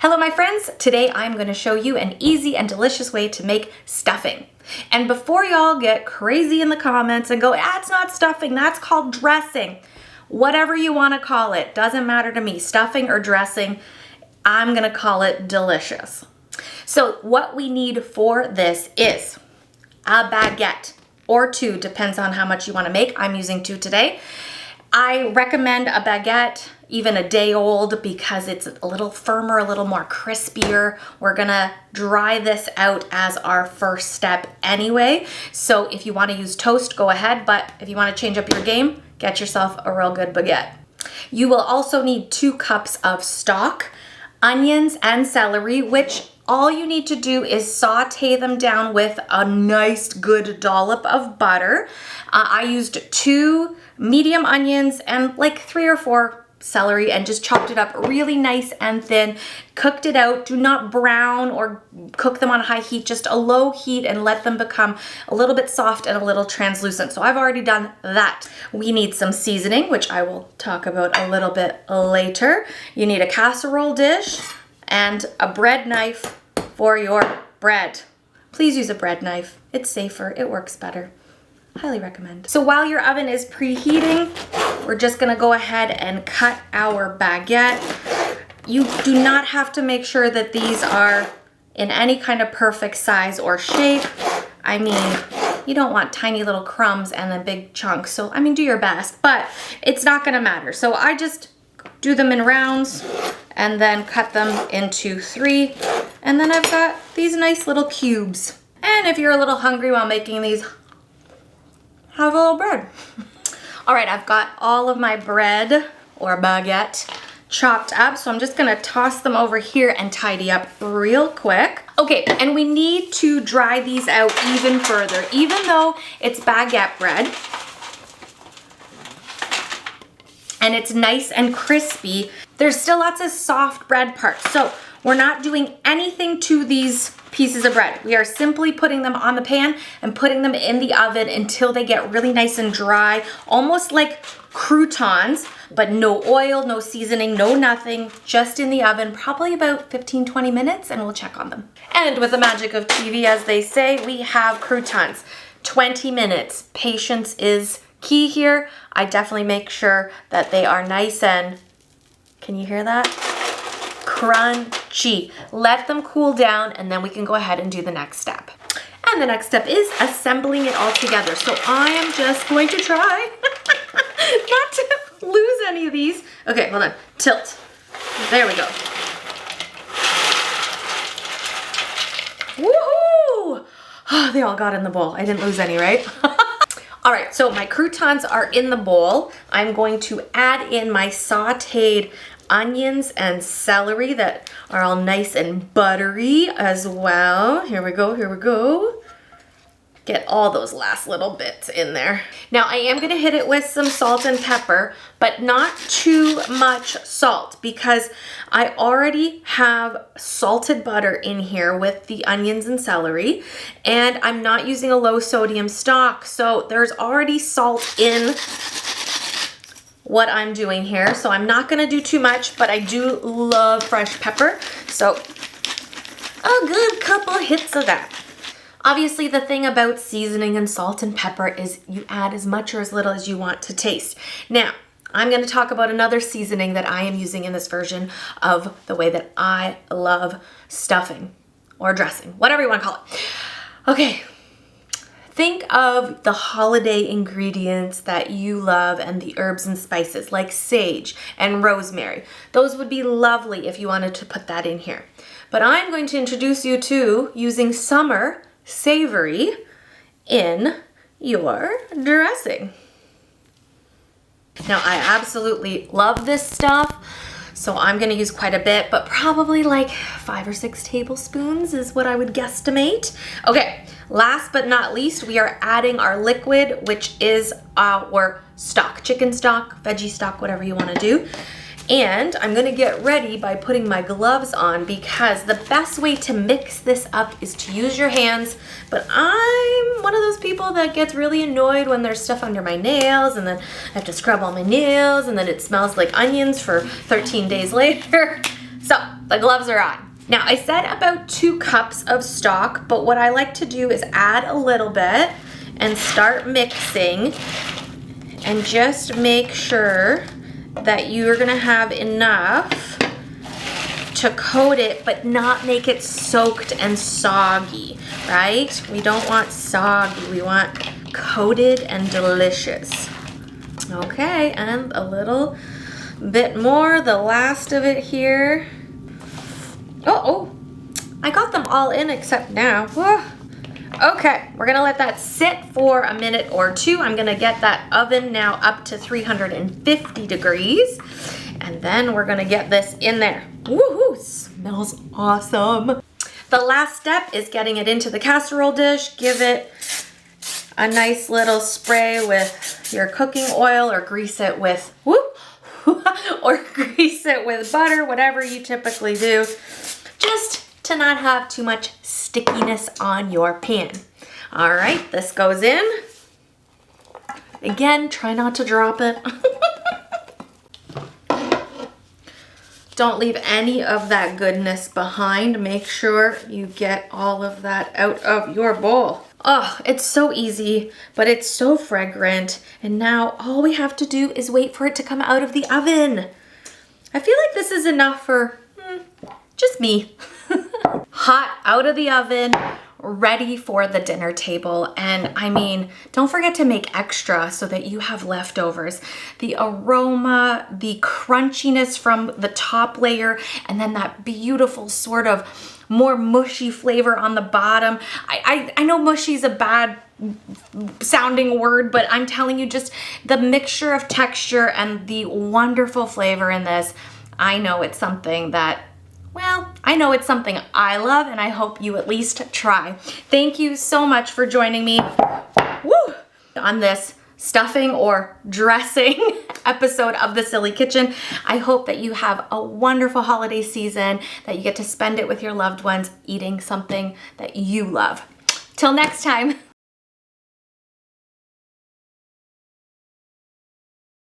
Hello my friends, today I'm going to show you an easy and delicious way to make stuffing. And before y'all get crazy in the comments and go, it's not stuffing, that's called dressing. Whatever you want to call it, doesn't matter to me, stuffing or dressing, I'm going to call it delicious. So what we need for this is a baguette or two, depends on how much you want to make. I'm using 2 today. I recommend a baguette, even a day old, because it's a little firmer, a little more crispier. We're gonna dry this out as our first step anyway. So if you wanna use toast, go ahead, but if you wanna change up your game, get yourself a real good baguette. You will also need 2 cups of stock, onions and celery, which all you need to do is saute them down with a nice good dollop of butter. I used 2 medium onions and like 3 or 4 celery and just chopped it up really nice and thin. Cooked it out. Do not brown or cook them on high heat, just a low heat, and let them become a little bit soft and a little translucent. So I've already done that. We need some seasoning, which I will talk about a little bit later. You need a casserole dish and a bread knife for your bread. Please use a bread knife. It's safer, it works better. Highly recommend. So while your oven is preheating, we're just gonna go ahead and cut our baguette. You do not have to make sure that these are in any kind of perfect size or shape. I mean, you don't want tiny little crumbs and then big chunks. So, I mean, do your best, but it's not gonna matter. So I just do them in rounds and then cut them into 3. And then I've got these nice little cubes. And if you're a little hungry while making these, have a little bread. All right, I've got all of my bread or baguette chopped up, so I'm just gonna toss them over here and tidy up real quick. Okay, and we need to dry these out even further. Even though it's baguette bread and it's nice and crispy, there's still lots of soft bread parts. So we're not doing anything to these pieces of bread. We are simply putting them on the pan and putting them in the oven until they get really nice and dry, almost like croutons, but no oil, no seasoning, no nothing, just in the oven, probably about 15-20 minutes, and we'll check on them. And with the magic of TV, as they say, we have croutons. 20 minutes. Patience is key here. I definitely make sure that they are nice and, can you hear that? Crunchy. Let them cool down and then we can go ahead and do the next step. And the next step is assembling it all together. So I am just going to try not to lose any of these. Okay, hold on. Tilt. There we go. Woohoo! Oh, they all got in the bowl. I didn't lose any, right? All right, so my croutons are in the bowl. I'm going to add in my sauteed onions and celery that are all nice and buttery as well. Here we go, here we go. Get all those last little bits in there. Now I am gonna hit it with some salt and pepper, but not too much salt because I already have salted butter in here with the onions and celery, and I'm not using a low sodium stock, so there's already salt in what I'm doing here. So I'm not gonna do too much, but I do love fresh pepper. So a good couple hits of that. Obviously the thing about seasoning and salt and pepper is you add as much or as little as you want to taste. Now, I'm gonna talk about another seasoning that I am using in this version of the way that I love stuffing or dressing, whatever you wanna call it. Okay. Think of the holiday ingredients that you love and the herbs and spices like sage and rosemary. Those would be lovely if you wanted to put that in here. But I'm going to introduce you to using summer savory in your dressing. Now I absolutely love this stuff, so I'm gonna use quite a bit, but probably like 5 or 6 tablespoons is what I would guesstimate. Okay, last but not least, we are adding our liquid, which is our stock, chicken stock, veggie stock, whatever you wanna do. And I'm gonna get ready by putting my gloves on because the best way to mix this up is to use your hands, but I'm one of those people that gets really annoyed when there's stuff under my nails and then I have to scrub all my nails and then it smells like onions for 13 days later. So the gloves are on. Now I said about 2 cups of stock, but what I like to do is add a little bit and start mixing, and just make sure that you're gonna have enough to coat it, but not make it soaked and soggy, right? We don't want soggy, we want coated and delicious. Okay, and a little bit more, the last of it here. Oh, I got them all in except now. Okay, we're gonna let that sit for a minute or 2. I'm gonna get that oven now up to 350 degrees. And then we're gonna get this in there. Woohoo, smells awesome. The last step is getting it into the casserole dish. Give it a nice little spray with your cooking oil, or grease it with, or grease it with butter, whatever you typically do. Just to not have too much stickiness on your pan. All right, this goes in. Again, try not to drop it. Don't leave any of that goodness behind. Make sure you get all of that out of your bowl. Oh, it's so easy, but it's so fragrant. And now all we have to do is wait for it to come out of the oven. I feel like this is enough for just me. Hot out of the oven, ready for the dinner table. And I mean, don't forget to make extra so that you have leftovers. The aroma, the crunchiness from the top layer, and then that beautiful sort of more mushy flavor on the bottom. I know mushy is a bad sounding word, but I'm telling you, just the mixture of texture and the wonderful flavor in this. I know it's something that, well, I know it's something I love, and I hope you at least try. Thank you so much for joining me on this stuffing or dressing episode of The Silly Kitchen. I hope that you have a wonderful holiday season, that you get to spend it with your loved ones eating something that you love. Till next time.